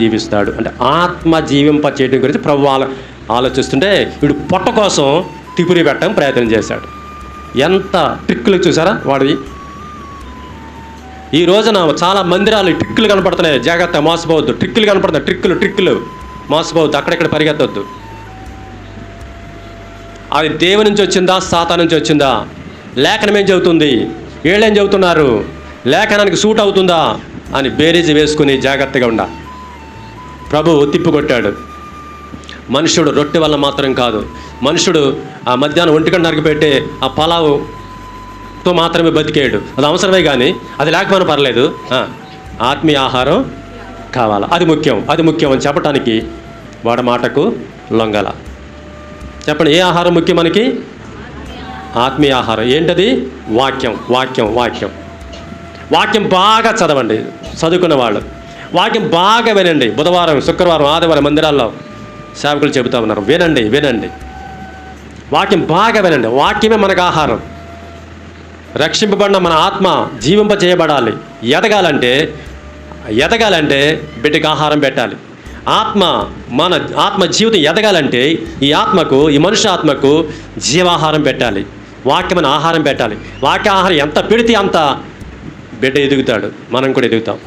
జీవిస్తాడు అంటే ఆత్మ జీవింప చేయడం గురించి ప్రభు ఆలోచిస్తుంటే వీడు పొట్ట కోసం తిపురి పెట్టడం ప్రయత్నం చేశాడు. ఎంత ట్రిక్కులు చూసారా వాడివి. ఈ రోజున చాలా మందిరాలు ట్రిక్కులు కనపడుతున్నాయి. జాగ్రత్త, మోసపోవద్దు. ట్రిక్కులు కనపడుతున్నాయి, ట్రిక్కులు మోసపోవద్దు, అక్కడెక్కడ పరిగెత్తవద్దు. అది దేవుని నుంచి వచ్చిందా, సాతాను నుంచి వచ్చిందా? లేఖనం ఏం చెబుతుంది, వీళ్ళేం చెబుతున్నారు, లేఖనానికి సూట్ అవుతుందా అని బేరీజు వేసుకుని జాగ్రత్తగా ఉండాలి. ప్రభువు తిప్పికొట్టాడు. మనుషుడు రొట్టె వల్ల మాత్రం కాదు, మనుషుడు ఆ మధ్యాహ్నం 1 గంట నరికిపెట్టే ఆ పలావుతో మాత్రమే బతికేయడు. అది అవసరమే, కానీ అది లేకపోయినా పర్లేదు, ఆత్మీయ ఆహారం కావాలా, అది ముఖ్యం అని చెప్పటానికి వాడి మాటకు లొంగల. చెప్పండి, ఏ ఆహారం ముఖ్యం మనకి? ఆత్మీయ ఆహారం. ఏంటది? వాక్యం బాగా చదవండి. చదువుకున్న వాళ్ళు వాక్యం బాగా వినండి. బుధవారం, శుక్రవారం, ఆదివారం మందిరాల్లో సేవకులు చెబుతా ఉన్నారు, వినండి. వాక్యం బాగా వినండి. వాక్యమే మనకు ఆహారం. రక్షింపబడిన మన ఆత్మ జీవింప చేయబడాలి. ఎదగాలంటే బిడ్డకి ఆహారం పెట్టాలి. మన ఆత్మ జీవితం ఎదగాలంటే ఈ మనుష్య ఆత్మకు జీవాహారం పెట్టాలి. వాక్యమైన ఆహారం పెట్టాలి. వాక్య ఆహారం ఎంత పెడితే అంత బిడ్డ ఎదుగుతాడు, మనం కూడా ఎదుగుతాం.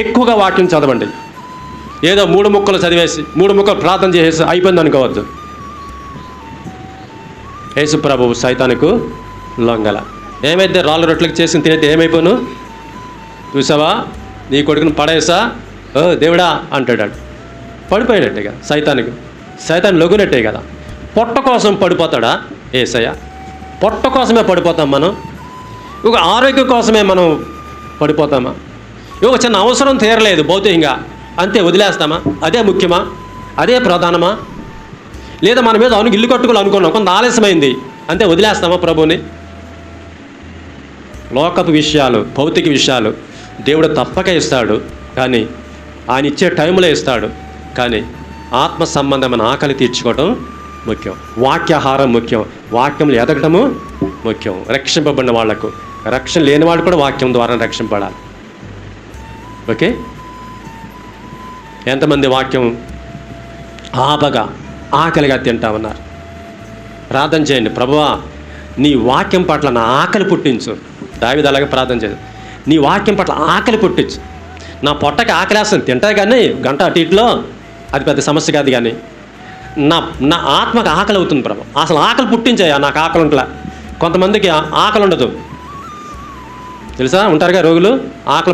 ఎక్కువగా వాక్యం చదవండి. ఏదో 3 ముక్కలు చదివేసి 3 ముక్కలు ప్రార్థన చేసేసి అయిపోయింది అనుకోవద్దు. యేసు ప్రభువు సైతానుకు లొంగల. ఏమైతే రాళ్ళు రొట్టెలకు చేసి తినేది ఏమైపోను చూసావా, నీ కొడుకును పడేసా, ఓ దేవుడా అంటాడు. పడిపోయినట్టుగా సైతాను లొగునట్టే కదా. పొట్ట కోసం పడిపోతాడా యేసయ్య? పొట్ట కోసమే పడిపోతాం మనం. ఒక ఆరోగ్యం కోసమే మనం పడిపోతామా? ఒక చిన్న అవసరం తీరలేదు భౌతికంగా, అంతే వదిలేస్తామా? అదే ముఖ్యమా? అదే ప్రధానమా? లేదా మన మీద ఇల్లు కట్టుకోవాలనుకున్నాం, కొంత ఆలస్యమైంది, అంతే వదిలేస్తామా ప్రభుని? లోకపు విషయాలు, భౌతిక విషయాలు దేవుడు తప్పక ఇస్తాడు, కానీ ఆయన ఇచ్చే టైంలో ఇస్తాడు. కానీ ఆత్మ సంబంధమైన ఆకలి తీర్చుకోవడం ముఖ్యం. వాక్యాహారం ముఖ్యం. వాక్యంలో ఎదగటము ముఖ్యం. రక్షింపబడిన వాళ్లకు, రక్షణ లేని వాళ్ళు కూడా వాక్యం ద్వారా రక్షింపబడాలి. ఓకే, ఎంతమంది వాక్యం ఆకలిగా తింటా ఉన్నారు? ప్రార్థన చేయండి, ప్రభువా నీ వాక్యం పట్ల నా ఆకలి పుట్టించు. దావీదు అలాగే ప్రార్థన చేయండి, నీ వాక్యం పట్ల ఆకలి పుట్టించు. నా పొట్టకి ఆకలేస్తుంది, తింటా కానీ గంట అటు ఇటులో అది పెద్ద సమస్య కాదు, కానీ నా ఆత్మకు ఆకలి అవుతుంది ప్రభు. అసలు ఆకలి పుట్టించాయా? నాకు ఆకలి ఉంటలే. కొంతమందికి ఆకలి ఉండదు తెలుసా, ఉంటారుగా రోగులు, ఆకలి